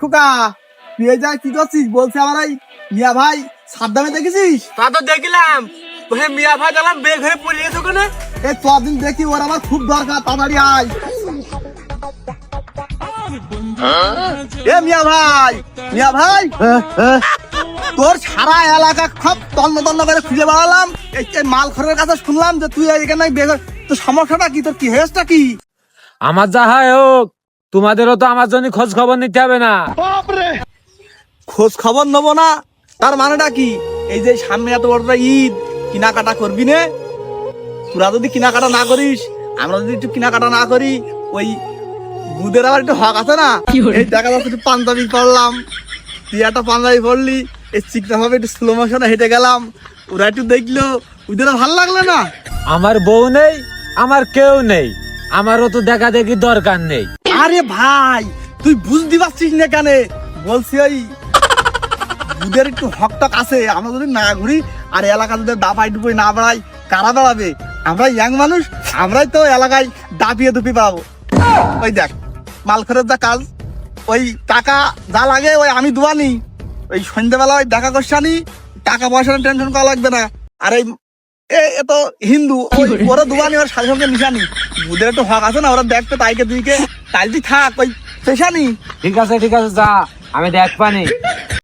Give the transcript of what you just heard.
খোকা তুই এই যা কি করছিস বলছে আমার এই মিয়া ভাই সাদ্দামে দেখেছিস? তা তো দেখলাম ওহে মিয়া ভাই দেখলাম বেগ হয়ে পড়ে গেছে ওখানে। এই কদিন দেখি ওর আমার খুব দরকার, তাড়াতাড়ি আয়। এ মিয়া ভাই, মিয়া ভাই, তোর সারা এলাকা সব তন্ন তন্ন করে খুঁজে বেড়ালাম, এই মাল খরের কাছে শুনলাম যে তুই এখানে বের। তোর সমস্যাটা কি, তোর কি হেসটা কি? আমার যা হয় হোক, তোমাদেরও তো আমার জন্য খোঁজ খবর নিতে হবে না? খোঁজ খবর নেবো না তার মানেটা কি? এই যে সামনে এত বড় ঈদ, কেনাকাটা করবি নে? তোরা যদি কেনাকাটা না করিস, আমরা যদি একটু কেনাকাটা না করি, ওই বুধের আবার একটু হক আছে না? এই দেখা যাচ্ছে একটু পাঞ্জাবি পরলাম, তুই একটা পাঞ্জাবি পরলি, এই চিকটা ভাবে একটু স্লো মোশনে হেঁটে গেলাম, ওরা একটু দেখলো, ওদের ভালো লাগলো না? আমার বউ নেই, আমার কেউ নেই, আমারও তো দেখা দেখি দরকার নেই। আরে ভাই তুই বুঝতে পারছিস না কেন? বলছি ওই বুধের একটু হক টক আছে, আমরা যদি না ঘুরি আর এলাকা যদি দাপাই ডুপাই না বেড়াই, কারা বেড়াবে? আমরা ইয়াং মানুষ, আমরাই তো এলাকায় দাপিয়ে দুপি পাবো। ওই দেখ মাল খরচ যা কাজ, ওই টাকা যা লাগে ওই আমি দুয়ানি, ওই সন্ধ্যেবেলা ওই দেখা করছি আনি, টাকা পয়সা টেনশন করা লাগবে না। আর এই এ তো হিন্দু, ওরা দুয়ানি, ওর সাথে সঙ্গে মিশানি। বুধের একটু হক আছে না, ওরা দেখতে তাইকে দুইকে তাই তুই থাক ওই পেশানি। ঠিক আছে যা, আমি দেখ পানি।